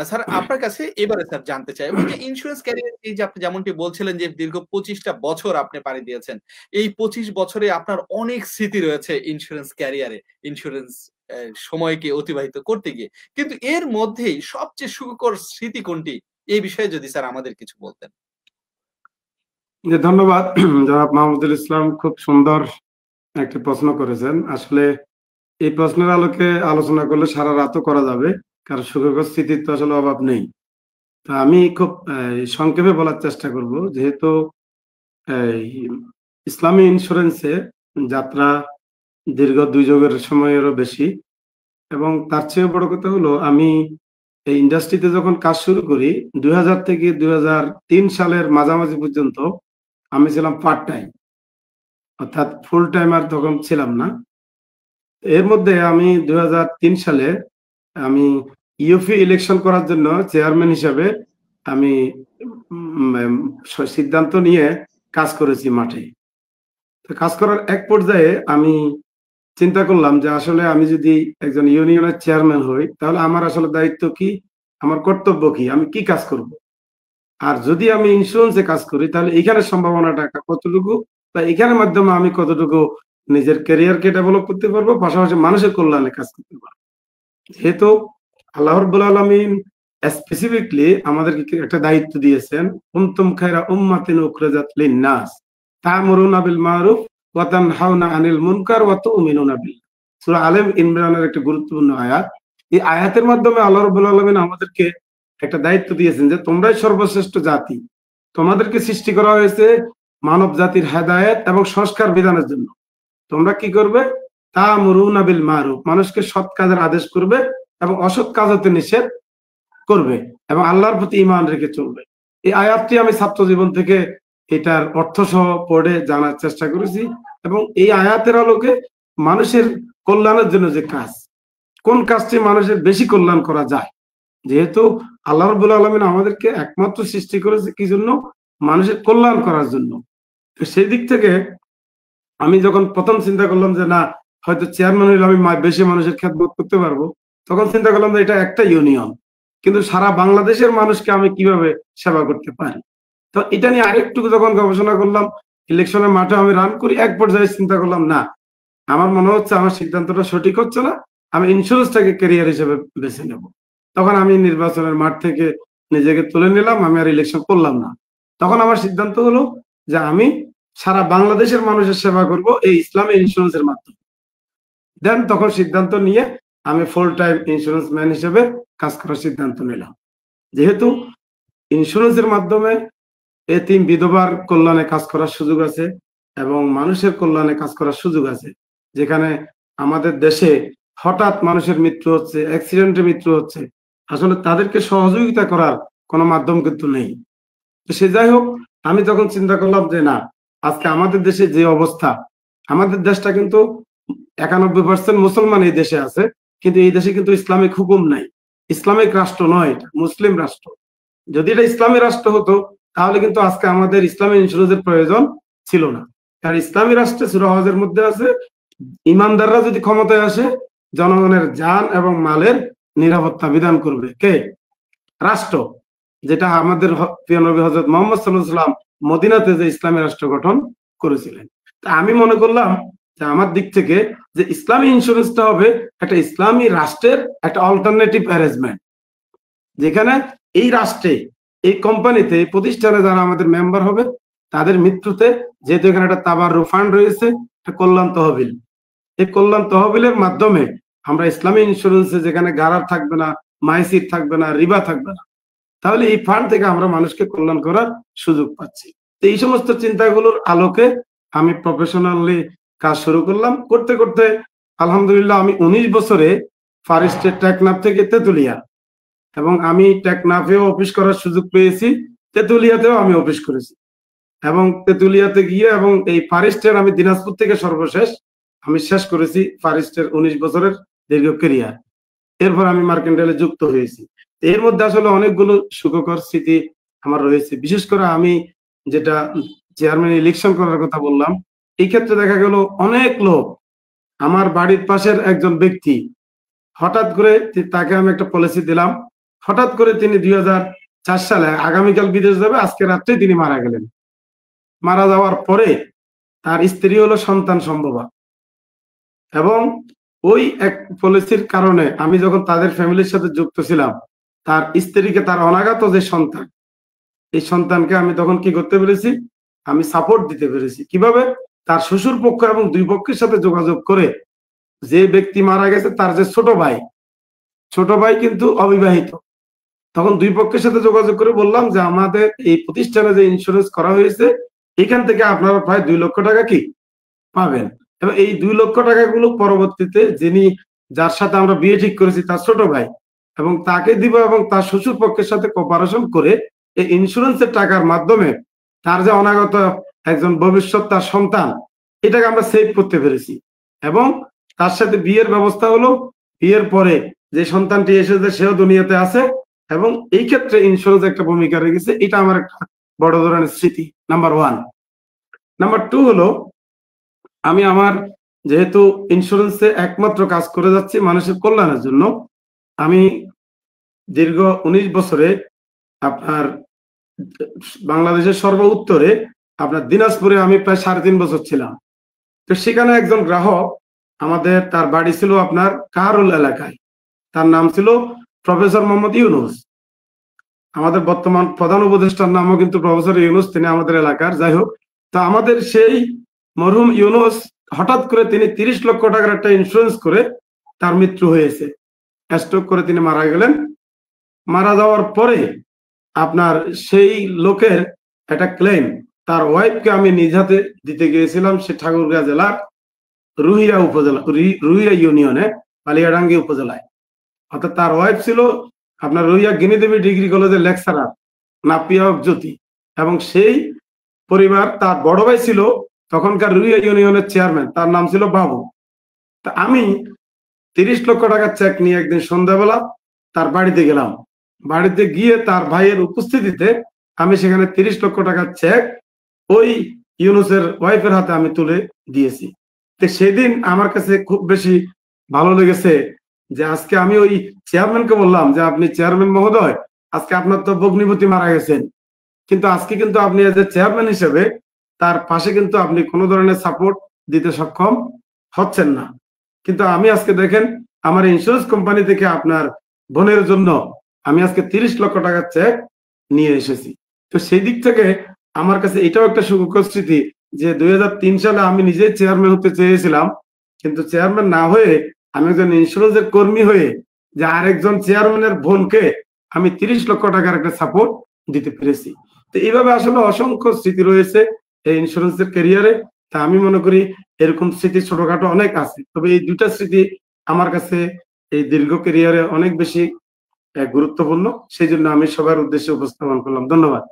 Sir আপনার কাছে এবারে স্যার জানতে চাই এবং যে ইন্স্যুরেন্স ক্যারিয়ার এই যে আপনি যেমনটি বলছিলেন যে দীর্ঘ ২৫টা বছর আপনি পাড়ি দিয়েছেন। এই ২৫ বছরে আপনার অনেক স্মৃতি রয়েছে ইন্স্যুরেন্স ক্যারিয়ারে, ইন্স্যুরেন্স সময়কে অতিবাহিত করতে গিয়ে। কিন্তু এর মধ্যেই সবচেয়ে সুখকর স্মৃতি কোনটি? এই বিষয়ে যদি স্যার আমাদের কিছু বলতেন। যে ধন্যবাদ জনাব মাহমুদুল ইসলাম, খুব সুন্দর একটি প্রশ্ন করেছেন। আসলে এই প্রশ্নের আলোকে আলোচনা করলে সারা রাতও করা যাবে, কারণ সুখকর স্মৃতির তো আসলে অভাব নেই। তা আমি খুব সংক্ষেপে বলার চেষ্টা করব। যেহেতু এই ইসলামী ইন্স্যুরেন্সে যাত্রা দীর্ঘ ২ যুগের সময়েরও বেশি, এবং তার চেয়ে বড় কথা হলো আমি এই ইন্ডাস্ট্রিতে যখন কাজ শুরু করি ২০০০ থেকে ২০০৩ সালের মাঝামাঝি পর্যন্ত আমি ছিলাম পার্ট টাইম, অর্থাৎ ফুল টাইমার তখন ছিলাম না। এর মধ্যে আমি ২০০৩ সালে আমি ইউপি ইলেকশন করার জন্য চেয়ারম্যান হিসাবে আমি সিদ্ধান্ত নিয়ে কাজ করেছি মাঠে। তো কাজ করার এক পর্যায়ে আমি চিন্তা করলাম যে আসলে আমি যদি একজন ইউনিয়নের চেয়ারম্যান হই, তাহলে আমার আসলে দায়িত্ব কি, আমার কর্তব্য কি, আমি কি কাজ করব। আর যদি আমি ইন্স্যুরেন্সে কাজ করি, তাহলে এখানে সম্ভাবনাটা কতটুকু, বা এখানের মাধ্যমে আমি কতটুকু নিজের ক্যারিয়ারকে ডেভেলপ করতে পারবো, পাশাপাশি মানুষের কল্যাণে কাজ করতে পারবো। যেহেতু আল্লাহ রাব্বুল আলামিন স্পেসিফিকলি আমাদেরকে একটা দায়িত্ব দিয়েছেন, কুনতুম খায়রা উম্মাতিন উখরিজাত লিন-নাস তা'মুরুনা বিল মারুফ ওয়া তানহাউনা আনিল মুনকার ওয়া তু'মিনুনা বিল্লাহ। সূরা আলে ইমরানের একটা গুরুত্বপূর্ণ আয়াত। এই আয়াতের মাধ্যমে আল্লাহ রাব্বুল আলামিন আমাদেরকে একটা দায়িত্ব দিয়েছেন যে তোমরাই সর্বশ্রেষ্ঠ জাতি, তোমাদেরকে সৃষ্টি করা হয়েছে মানব জাতির হেদায়েত এবং সংস্কার বিধানের জন্য। তোমরা কি করবে? তা'মুরুনা বিল মারুফ, মানুষকে সৎ কাজের আদেশ করবে এবং অসৎ কাজ হতে নিষেধ করবে, এবং আল্লাহর প্রতি ঈমান রেখে চলবে। এই আয়াতটি আমি ছাত্র জীবন থেকে এটার অর্থ সহ পড়ে জানার চেষ্টা করেছি, এবং এই আয়াতের আলোকে মানুষের কল্যাণের জন্য যে কাজ, কোন কাজটি মানুষের বেশি কল্যাণ করা যায়। যেহেতু আল্লাহ রাব্বুল আলামিন আমাদেরকে একমাত্র সৃষ্টি করেছে কি জন্য? মানুষের কল্যাণ করার জন্য। তো সেই দিক থেকে আমি যখন প্রথম চিন্তা করলাম যে না, হয়তো চেয়ারম্যান হইলে আমি বেশি মানুষের খেদমত করতে পারবো, তখন চিন্তা করলাম যে এটা একটা ইউনিয়ন, কিন্তু সারা বাংলাদেশের মানুষকে আমি কিভাবে সেবা করতে পারি। তো এটা নিয়ে আরেকটু যখন গবেষণা করলাম, ইলেকশনের মাঠে আমি রান করি, এক পর্যায়ে চিন্তা করলাম না, আমার মনে হচ্ছে আমার সিদ্ধান্তটা সঠিক হচ্ছে না, আমি ইন্স্যুরেন্সটাকে ক্যারিয়ার হিসেবে বেছে নেব। তখন আমি নির্বাচনের মাঠ থেকে নিজেকে তুলে নিলাম, আমি আর ইলেকশন করলাম না। তখন আমার সিদ্ধান্ত হলো যে আমি সারা বাংলাদেশের মানুষের সেবা করব এই ইসলামী ইন্স্যুরেন্সের মাধ্যমে। দেন তখন সিদ্ধান্ত নিয়ে আমি ফুল টাইম ইন্স্যুরেন্স ম্যান হিসেবে কাজ করার সিদ্ধান্ত নিলাম। যেহেতু ইন্স্যুরেন্সের মাধ্যমে এতিম বিধবার কল্যাণে কাজ করার সুযোগ আছে এবং মানুষের কল্যাণে কাজ করার সুযোগ আছে, যেখানে আমাদের দেশে হঠাৎ মানুষের মৃত্যু হচ্ছে, অ্যাক্সিডেন্টে মৃত্যু হচ্ছে, আসলে তাদেরকে সহযোগিতা করার কোনো মাধ্যম কিন্তু নেই। তো সে যাই হোক, আমি তখন চিন্তা করলাম যে না, আজকে আমাদের দেশে যে অবস্থা, আমাদের দেশটা কিন্তু ৯১% মুসলমান এই দেশে আছে, কিন্তু এই দেশে কিন্তু ইসলামিক হুকুম নাই, ইসলামিক রাষ্ট্র নয়, এটা মুসলিম রাষ্ট্র। যদি এটা ইসলামী রাষ্ট্র হতো, তাহলে কিন্তু আজকে আমাদের ইসলামী ইন্স্যুরেন্সের প্রয়োজন ছিল না। কারণ ইসলামী রাষ্ট্রে সূরা হজের মধ্যে আছে, ইমানদাররা যদি ক্ষমতায় আসে, জনগণের জান এবং মালের নিরাপত্তা বিধান করবে কে? রাষ্ট্র। যেটা আমাদের প্রিয় নবী হযরত মুহাম্মদ সাল্লাল্লাহু আলাইহি ওয়াসাল্লাম মদিনাতে যে ইসলামী রাষ্ট্র গঠন করেছিলেন। তা আমি মনে করলাম যে আমার দিক থেকে যে ইসলামী ইন্স্যুরেন্সটা হবে একটা ইসলামী রাষ্ট্রের একটা অল্টারনেটিভ অ্যারেঞ্জমেন্ট, যেখানে এই রাষ্ট্রে, এই কোম্পানিতে, এই প্রতিষ্ঠানে যারা আমাদের মেম্বার হবে, তাদের মৃত্যুতে যেহেতু এখানে একটা তাবাররুক ফান্ড রয়েছে, একটা কল্যাণ তহবিল, এই কল্যাণ তহবিলের মাধ্যমে আমরা ইসলামী ইন্স্যুরেন্সে যেখানে গারার থাকবে না, মাইসির থাকবে না, রিবা থাকবে না, তাহলে এই ফান্ড থেকে আমরা মানুষকে কল্যাণ করার সুযোগ পাচ্ছি। তো এই সমস্ত চিন্তাগুলোর আলোকে আমি প্রফেশনালি কাজ শুরু করলাম। করতে করতে আলহামদুলিল্লাহ আমি ১৯ বছরে ফরেস্টের টেকনাফ থেকে তেতুলিয়া, এবং আমি টেকনাফেও অফিস করার সুযোগ পেয়েছি, তেতুলিয়াতেও আমি অফিস করেছি, এবং তেতুলিয়াতে গিয়ে এবং এই ফরেস্টের আমি দিনাজপুর থেকে সর্বশেষ আমি শেষ করেছি ফরেস্টের ১৯ বছরের দীর্ঘ ক্যারিয়ার। এরপর আমি মার্কেন্টাইলে যুক্ত হয়েছি। এর মধ্যে আসলে অনেকগুলো সুখকর স্মৃতি আমার রয়েছে। বিশেষ করে আমি যেটা চেয়ারম্যান ইলেকশন করার কথা বললাম, এই ক্ষেত্রে দেখা গেল অনেক লোক, আমার বাড়ির পাশের একজন ব্যক্তি, হঠাৎ করে তাকে আমি একটা পলিসি দিলাম হঠাৎ করে তিনি 2004 সালে আগামীকাল বিদেশ যাবে, আজকে রাত্রে তিনি মারা গেলেন। মারা যাওয়ার পরে তার স্ত্রী হলো সন্তান সম্ভবা, এবং ওই এক পলিসির কারণে আমি যখন তাদের ফ্যামিলির সাথে যুক্ত ছিলাম, তার স্ত্রীকে, তার অনাগত যে সন্তান, এই সন্তানকে আমি তখন কি করতে পেরেছি, আমি সাপোর্ট দিতে পেরেছি। কিভাবে? তার শ্বশুর পক্ষ এবং দুই পক্ষের সাথে যোগাযোগ করে, যে ব্যক্তি মারা গেছে তার যে ছোট ভাই কিন্তু অবিবাহিত, তখন দুই পক্ষের সাথে যোগাযোগ করে বললাম যে আমাদের এই প্রতিষ্ঠানে যে ইন্স্যুরেন্স করা হয়েছে, এখান থেকে আপনারা প্রায় 2 লক্ষ টাকা কি পাবেন, এবং এই 2 লক্ষ টাকাগুলো পরবর্তীতে যার সাথে আমরা বিয়ে ঠিক করেছি তার ছোট ভাই, এবং তাকে দিব, এবং তার শ্বশুর পক্ষের সাথে কোঅপারেশন করে এই ইন্স্যুরেন্সের টাকার মাধ্যমে তার যে অনাগত একজন ভবিষ্যৎ তার সন্তান, এটাকে আমরা সেভ করতে পেরেছি। এবং তার সাথে বিয়ের ব্যবস্থা হলো, বিয়ের পরে যে সন্তানটি এসেছে সেও দুনিয়াতে আছে, এবং এই ক্ষেত্রে ইন্স্যুরেন্স একটা ভূমিকা রেখেছে। এটা আমার একটা বড় ধরনের স্মৃতি, নাম্বার 1। নাম্বার 2 হলো, আমি আমার যেহেতু ইন্স্যুরেন্সে একমাত্র কাজ করে যাচ্ছি মানুষের কল্যাণের জন্য, আমি দীর্ঘ 19 বছরে আপনার বাংলাদেশের সর্ব উত্তরে আপনার দিনাজপুরে আমি প্রায় 3.5 বছর ছিলাম। তো সেখানে একজন গ্রাহক আমাদের, তার বাড়ি ছিল আপনার কাহারোল এলাকায়, তার নাম ছিল প্রফেসর মোহাম্মদ ইউনুস। আমাদের বর্তমান প্রধান উপদেষ্টার নামও কিন্তু প্রফেসর ইউনুস, তিনি আমাদের এলাকার। যাই হোক, তো আমাদের সেই মরহুম ইউনুস হঠাৎ করে তিনি 30 লক্ষ টাকার একটা ইন্স্যুরেন্স করে তার মৃত্যু হয়েছে, স্ট্রোক করে তিনি মারা গেলেন। মারা যাওয়ার পরে আপনার সেই লোকের একটা ক্লেম তার ওয়াইফকে আমি নিজ হাতে দিতে গিয়েছিলাম, সে ঠাকুরগাঁও জেলার রুহিয়া ইউনিয়নে বালিয়াডাঙ্গি উপজেলায়। অর্থাৎ তার ওয়াইফ ছিল আপনার রুহিয়া গিনিদেবী ডিগ্রি কলেজের লেকচারার নাপিয়া জ্যোতি, এবং সেই পরিবার, তার বড় ভাই ছিল তখনকার রুহিয়া ইউনিয়নের চেয়ারম্যান, তার নাম ছিল বাবু। তা আমি 30 লক্ষ টাকার চেক নিয়ে একদিন সন্ধ্যাবেলা তার বাড়িতে গেলাম। বাড়িতে গিয়ে তার ভাইয়ের উপস্থিতিতে আমি সেখানে 30 লক্ষ টাকার চেক ওই ইউনুসের ওয়াইফের হাতে আমি তুলে দিয়েছি। তো সেদিন আমার কাছে খুব বেশি ভালো লেগেছে যে আজকে আমি ওই চেয়ারম্যানকে বললাম যে আপনি চেয়ারম্যান মহোদয়, আজকে আপনার তো ভগ্নিপতি মারা গেছেন, কিন্তু আজকে কিন্তু আপনি এজ এ চেয়ারম্যান হিসেবে তার পাশে কিন্তু আপনি কোনো ধরনের সাপোর্ট দিতে সক্ষম হচ্ছেন না। কিন্তু আমি আজকে দেখেন আমার ইন্স্যুরেন্স কোম্পানি থেকে আপনার বোনের জন্য আমি আজকে 30 লক্ষ টাকার চেক নিয়ে এসেছি। তো সেই দিক থেকে আমার কাছে এটাও একটা সুখকর স্মৃতি যে 2003 সালে আমি নিজেই চেয়ারম্যান হতে চেয়েছিলাম, কিন্তু চেয়ারম্যান না হয়ে আমি একজন ইন্স্যুরেন্সের কর্মী হয়ে যে আরেকজন চেয়ারম্যানের বোনকে আমি 30 লক্ষ টাকার একটা সাপোর্ট দিতে পেরেছি। তো এইভাবে আসলে অসংখ্য স্মৃতি রয়েছে এই ইন্স্যুরেন্সের ক্যারিয়ারে। তা আমি মনে করি এরকম স্মৃতি ছোটখাটো অনেক আছে, তবে এই দুইটা স্মৃতি আমার কাছে এই দীর্ঘ ক্যারিয়ারে অনেক বেশি গুরুত্বপূর্ণ, সেই জন্য আমি সবার উদ্দেশ্যে উপস্থাপন করলাম। ধন্যবাদ।